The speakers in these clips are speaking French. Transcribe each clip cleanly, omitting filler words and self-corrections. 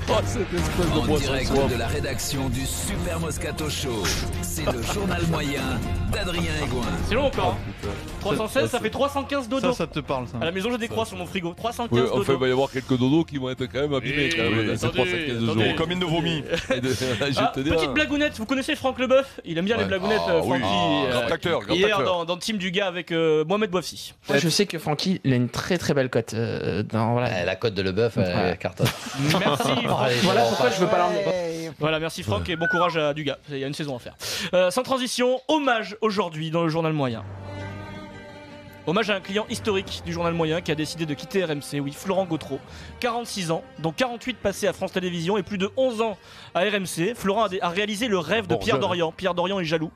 Oh, cette espèce de En boisson direct soif. de la rédaction du Super Moscato Show, c'est le journal moyen d'Adrien Egoin. C'est long encore. Putain. 316, ça fait 315 dodo. Ça te parle, ça. À la maison, j'ai des croix sur mon frigo. 315 Ouais, dodo. enfin, il va y avoir quelques dodos qui vont être quand même abîmés. Quand même, Oui, ces attendez, 315 attendez. jours. Combien de vomi? Petite blagounette, vous connaissez Franck Leboeuf? Il aime bien les Ouais. blagounettes, Ah, oui. Francky. Grand acteur, grand Hier acteur. dans Team du gars avec Mohamed Bouafsi. Moi, je sais que Francky, il a une très très belle cote. Voilà. La cote de Leboeuf, Ouais. cartonne. Merci Franck. Voilà pourquoi je veux pas l'emmener. Voilà, merci Franck et bon courage à Dugas. Il y a une saison à faire. Sans transition, hommage aujourd'hui dans le journal moyen. Hommage à un client historique du journal moyen qui a décidé de quitter RMC, oui, Florent Gautreau. 46 ans, dont 48 passés à France Télévisions et plus de 11 ans à RMC. Florent a réalisé le rêve de Bon, Pierre jeune. Dorian. Pierre Dorian est jaloux.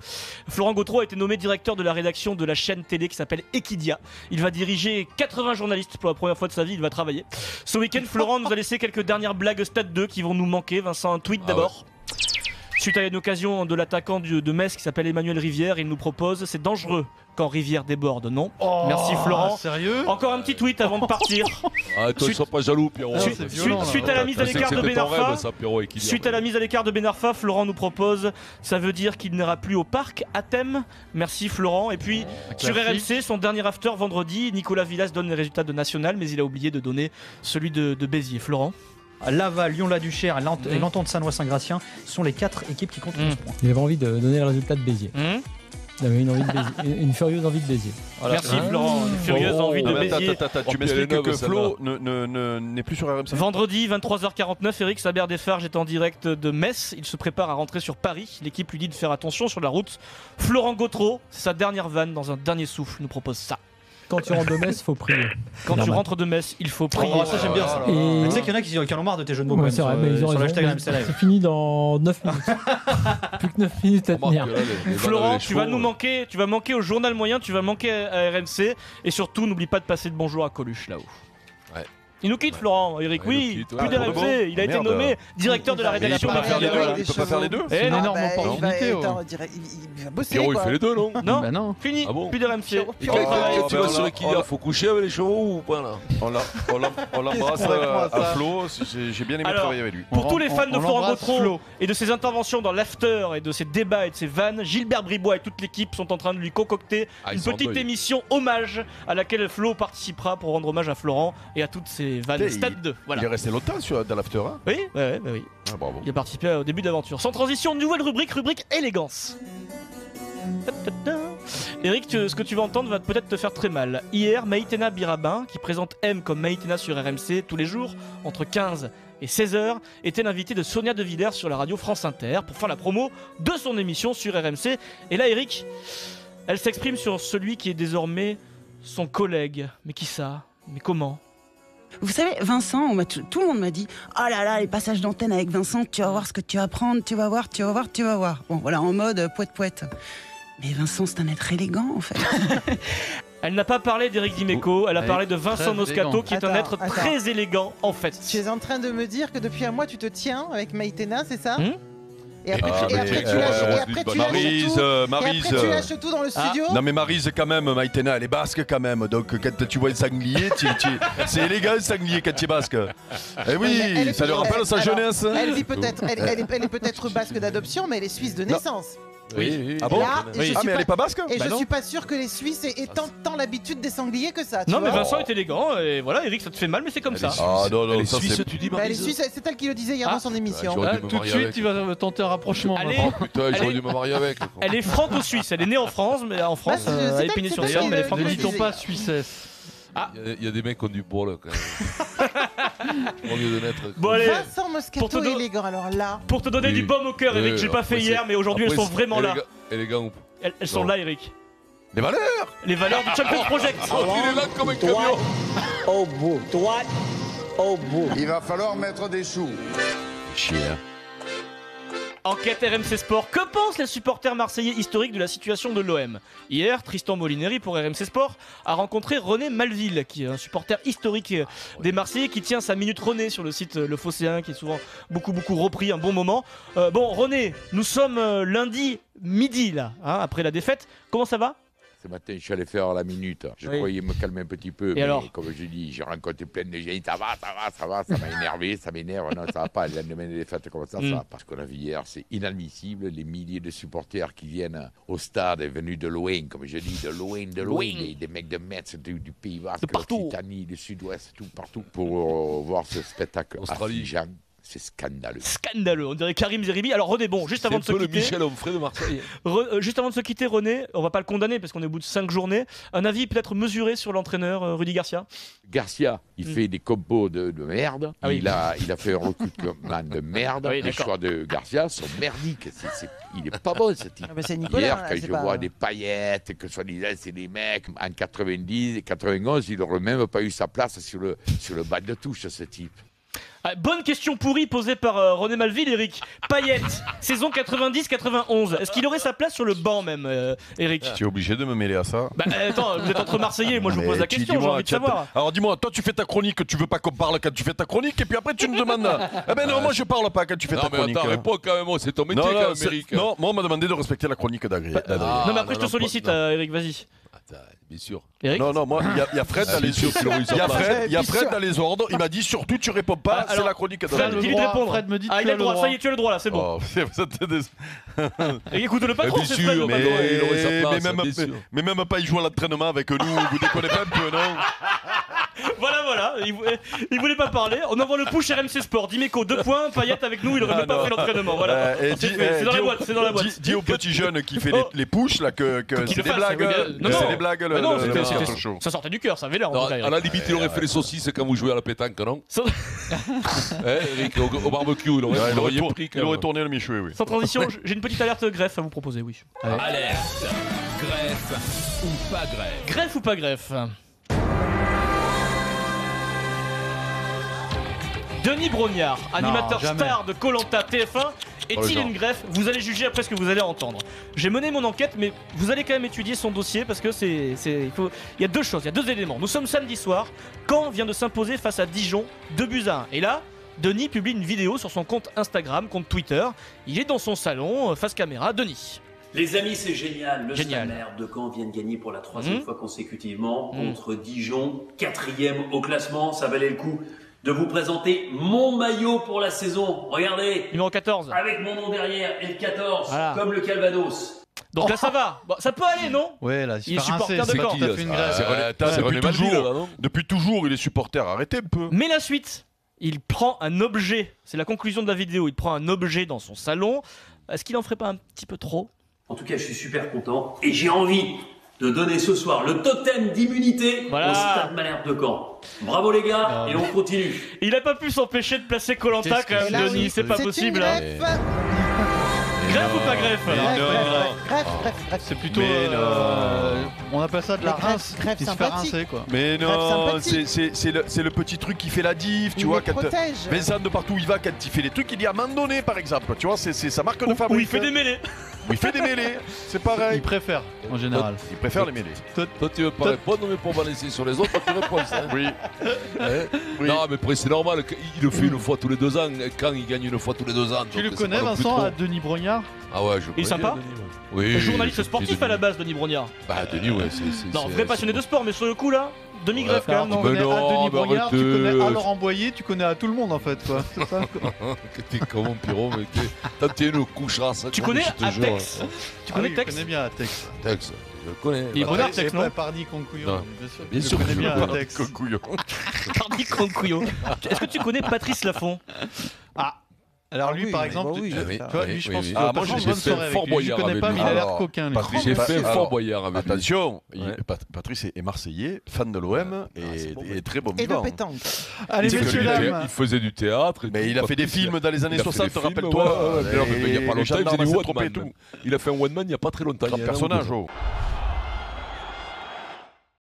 Florent Gautreau a été nommé directeur de la rédaction de la chaîne télé qui s'appelle Equidia. Il va diriger 80 journalistes pour la première fois de sa vie, il va travailler. Ce week-end, Florent nous a laissé quelques dernières blagues Stade 2 qui vont nous manquer. Vincent, un tweet d'abord. Suite à une occasion de l'attaquant de Metz qui s'appelle Emmanuel Rivière, il nous propose: c'est dangereux quand Rivière déborde, non? Merci Florent. Sérieux? Encore un petit tweet avant de partir. Ah, toi, Suite- sois pas jaloux, Pierrot. Suite- c'est violent, suite là. à la mise à Je sais que l'écart de c'était ton Ben Arfa. rêve, ça, Pierrot, et qu'il y a- Suite à la mise à l'écart de Ben Arfa, Florent nous propose: ça veut dire qu'il n'ira plus au parc à thème. Merci Florent. Et puis sur classique. RMC, son dernier after vendredi, Nicolas Villas donne les résultats de National, mais il a oublié de donner celui de Béziers. Florent. Laval, Lyon-la-Duchère et l'Entente Sanois-Saint-Gratien sont les 4 équipes qui comptent 11 points. Il avait envie de donner le résultat de Béziers. Hum Il avait une, envie de Béziers, une furieuse envie de Béziers. Merci Florent. Une furieuse Oh, envie de Non, mais Béziers. attends, tu Oh, m'expliques puis elle est que neuve, Flo n'est plus sur RMC. Vendredi 23h49, Eric Saber Desfarges est en direct de Metz. Il se prépare à rentrer sur Paris. L'équipe lui dit de faire attention sur la route. Florent Gautreau, c'est sa dernière vanne dans un dernier souffle, nous propose ça. Quand tu rentres de Metz, faut prier. Quand tu Normal. rentres de Metz, il faut prier. Oh, ça j'aime bien ça. Et- Mais tu sais qu'il y en a qui en ont marre de tes jeux de mots quand Ouais, même c'est vrai, sur, mais ils ont sur le raison. hashtag mais RMC Live. C'est fini dans 9 minutes. Plus que 9 minutes à Remarque tenir. que là, les Florent, balles, tu vas les nous chevaux, manquer, tu vas manquer au journal moyen, tu vas manquer à RMC et surtout n'oublie pas de passer de bonjour à Coluche là-haut. Ouais. Il nous quitte Florent, Eric, Ouais, il oui, nous quitte, plus ouais. d'RMC, il a été Merde. nommé directeur de la Mais il rédaction peut de pas faire les Voilà. deux. Il peut pas faire les deux. Eh C'est non, une énorme opportunité. Il va bosser. Pierrot, il quoi. fait les deux, non? Non, Bah non. fini, Ah bon plus d'RMC. Pierrot, Et Pierrot, Au travail. quand tu vas sur Equidia, faut coucher avec les chevaux ou pas là? On l'embrasse Qu'est-ce qu'on répond à à ça Flo. J'ai bien aimé Alors, travailler avec lui. Pour tous les fans de on Florent l'embrasse, Gautreau Flo. et de ses interventions dans l'after et de ses débats et de ses vannes, Gilbert Bribois et toute l'équipe sont en train de lui concocter Ah, ils une sont en petite deuil. émission hommage à laquelle Flo participera pour rendre hommage à Florent et à toutes ses vannes Putain, Stade 2. Il Voilà. est resté longtemps dans l'after. Hein. Oui, oui. Ah, bravo. Il a participé au début d'aventure. Sans transition, nouvelle rubrique élégance. Eric, ce que tu vas entendre va peut-être te faire très mal. Hier, Maïtena Birabin, qui présente M comme Maïtena sur RMC tous les jours, entre 15 et 16h, était l'invité de Sonia De Villers sur la radio France Inter pour faire la promo de son émission sur RMC. Et là, Eric, elle s'exprime sur celui qui est désormais son collègue. Mais qui ça? Mais comment? Vous savez, Vincent, tout le monde m'a dit: oh là là, les passages d'antenne avec Vincent, tu vas voir ce que tu vas prendre, tu vas voir. Bon, voilà, en mode poète. Mais Vincent, c'est un être élégant, en fait. Elle n'a pas parlé d'Éric Dimeco, elle a Elle parlé est de Vincent très Moscato, élégant. qui est un Attends, être attends. très élégant en fait. Tu es en train de me dire que depuis un mois tu te tiens avec Maïtena, c'est ça? Et après, Ah, tu, et mais après, tu- tu lâches, et Maryse, après tu lâches tout. Maryse. Et après tu lâches tout dans le studio. Non mais Maryse quand même, Maïtena elle est basque quand même, donc quand tu vois un sanglier, c'est élégant un sanglier quand tu es basque. Eh oui, Elle est ça lui peut-être- rappelle sa alors, jeunesse. Elle vit peut-être, elle est peut-être basque d'adoption, mais elle est suisse de naissance. Oui. Ah bon? Là, et je Ah suis mais elle pas- est pas basque? Et Bah je non. suis pas sûr que les Suisses aient tant l'habitude des sangliers que ça. Tu Non mais vois. Vincent est élégant et voilà, Eric ça te fait mal mais c'est comme ça. Ah non, non, Elle est ça suisse, c'est... tu dis, Bah, les Maryse? Suisses, c'est elle qui le disait hier dans son émission. j'aurais Ah, dû me Tout de marier suite, avec. il va tenter un rapprochement. Allez. Vincent. Putain, j'aurais Allez. dû me marier avec. Elle est franco-suisse, elle est née en France, mais en France, Bah, c'est à elle- Épinay-sur-Seine, c'est mais elle est elle qui Ne le franco-suisse. dit-on disait. pas Suissesse? Il y a des mecs qui ont du bol quand même. Au lieu de naître. Bon allez, Vincent Pour Moscato te don- élégant, alors là. pour te donner Oui. du baume au cœur Eric, j'ai pas fait Après, hier mais aujourd'hui elles après, sont vraiment là. Élégant ou Elles sont Non. là Eric. Les valeurs. Les valeurs du Champions Project. Oh, il est là comme un camion. Au bout, droite au bout. Il va falloir mettre des sous. Chier. Enquête RMC Sport. Que pensent les supporters marseillais historiques de la situation de l'OM? Hier, Tristan Molineri pour RMC Sport a rencontré René Malville, qui est un supporter historique des Marseillais, qui tient sa minute René sur le site Le Phocéen, qui est souvent beaucoup repris, un bon moment. Bon, René, nous sommes lundi midi là, hein, après la défaite. Comment ça va? Ce matin, je suis allé faire la minute. Je croyais me calmer un petit peu. Mais alors comme je dis, j'ai rencontré plein de gens. Ça va, ça m'a énervé, ça m'énerve. Non, ça va pas. Le lendemain des fêtes comme ça, ça va pas. Ce qu'on a vu hier, c'est inadmissible. Les milliers de supporters qui viennent au stade, venus de loin, comme je dis, de loin. Des mecs de Metz, du Pays Basque, de l'Occitanie, du Sud-Ouest, tout partout, pour voir ce spectacle affligeant. C'est scandaleux. Scandaleux, on dirait Karim Zeribi. Alors René, bon, juste avant de se quitter... C'est un peu le Michel Onfray de Marseille. Juste avant de se quitter, René, on va pas le condamner parce qu'on est au bout de 5 journées. Un avis peut-être mesuré sur l'entraîneur Rudy Garcia? Garcia, il fait des compos de merde. Il a fait un recrutement de merde. Les choix de Garcia sont merdiques. Il est pas bon, ce type. Hier, quand je vois des paillettes, que soi-disant c'est des mecs, en 90 et 91, il n'aurait même pas eu sa place sur le banc de touche, ce type. Bonne question pourrie posée par René Malville, Eric. Payet, saison 90-91. Est-ce qu'il aurait sa place sur le banc même, Eric? Tu es obligé de me mêler à ça. Attends, vous êtes entre Marseillais, moi je vous pose la question, j'ai envie de savoir. Alors dis-moi, toi tu fais ta chronique, tu veux pas qu'on parle quand tu fais ta chronique, et puis après tu me demandes. Eh ben non, moi je parle pas quand tu fais ta chronique. Non mais attends, réponds quand même, c'est ton métier quand même, Eric. Non, moi on m'a demandé de respecter la chronique d'Adrien. Non mais après je te sollicite, Eric, vas-y. Bien sûr. Eric non, moi, il y a Fred dans les Fred dans les ordres. Il m'a dit surtout, tu réponds pas, c'est la chronique Fred, dis-lui de répondre. Fred me dit il a le droit, ça y est, tu as le droit là, c'est bon. Écoute le patron, c'est Fred. Mais même pas, il joue à l'entraînement avec nous, vous déconnez pas un peu, non? Voilà, il voulait pas parler. On envoie le push RMC Sport. Dimeco, 2 points, Payet avec nous, il aurait même pas fait l'entraînement. Voilà. C'est dans la boîte, Dis au petit jeune qui fait les pushs là que c'est des blagues. C'est des blagues. Non, ça sortait du cœur, ça avait l'air. À la limite, il aurait fait les saucisses quand vous jouez à la pétanque, non? Eric, au barbecue, il aurait tourné le Michoué, oui. Sans transition, j'ai une petite alerte greffe à vous proposer, oui. Alerte, greffe ou pas greffe? Greffe ou pas greffe? Denis Brognard, animateur star de Koh-Lanta TF1, est-il une greffe? Vous allez juger après ce que vous allez entendre. J'ai mené mon enquête, mais vous allez quand même étudier son dossier parce que il y a 2 choses, il y a 2 éléments. Nous sommes samedi soir, Caen vient de s'imposer face à Dijon, 2-1. Et là, Denis publie une vidéo sur son compte Instagram, compte Twitter. Il est dans son salon, face caméra. Denis. Les amis, c'est génial. Le Stade de Caen vient de gagner pour la 3e fois consécutivement contre Dijon, 4e au classement. Ça valait le coup de vous présenter mon maillot pour la saison. Regardez. Numéro 14. Avec mon nom derrière et le 14, comme le Calvados. Donc là ça va, bon, ça peut aller, non? Ouais, là, il est supporter de Caen. C'est René Malville. Depuis toujours, il est supporter. Arrêtez un peu. Mais la suite, il prend un objet. C'est la conclusion de la vidéo. Il prend un objet dans son salon. Est-ce qu'il en ferait pas un petit peu trop? En tout cas, je suis super content et j'ai envie de donner ce soir le totem d'immunité au Stade Malherbe de Caen. Bravo les gars, et on continue. Il n'a pas pu s'empêcher de placer Koh-Lanta quand même, Denis, c'est pas possible. Greffe ou pas greffe? Greffe. C'est plutôt... on appelle ça de la rince, qui se fait rincer, quoi. Mais non, c'est le petit truc qui fait la diff, tu vois. Vincent, de partout où il va, quand il fait les trucs, il dit à un moment donné, par exemple. Tu vois, c'est sa marque de fabrique. Où il fait des mêlées. Il fait des mêlées, c'est pareil. Il préfère, en général. Il préfère les mêlées. Toi, tu veux pas répondre, mais pour balancer sur les autres, tu réponds ça. Oui. Non, mais après, c'est normal. Il le fait une fois tous les 2 ans. Quand il gagne une fois tous les 2 ans. Tu le connais, Vincent, à Denis Brognard? Ah ouais, je connais. Il est sympa? Oui. Journaliste sportif à la base, Denis Brognard. Bah, Denis, ouais, c'est. Non, vrai passionné de sport, mais sur le coup là, demi-greffe quand même. Tu connais à Denis Brognard, tu connais à Laurent Boyer, tu connais à tout le monde en fait, quoi. C'est ça. T'es comment, Pierrot, mais t'es une coucherasse. Tu connais Atex? Tu connais Tex? Je connais bien Atex. Tex, je le connais. Il est bon Tex, non? Pardi Concouillon. Bien sûr, je connais bien Atex. Pardi Concouillon. Est-ce que tu connais Patrice Laffont? Ah. Alors lui, par exemple, lui, je pense que moi j'ai fait Fort Boyard. Je connais pas, mais il a l'air coquin. J'ai fait Fort Boyard avec lui. Attention, Patrice est marseillais, fan de l'OM et très bon vivant. Et de pétanque. Allez, messieurs, dames. Il faisait du théâtre. Mais il a fait des films dans les années 60, rappelle-toi. Il n'y a pas longtemps, il a fait un one-man il y a pas très longtemps. Personnage.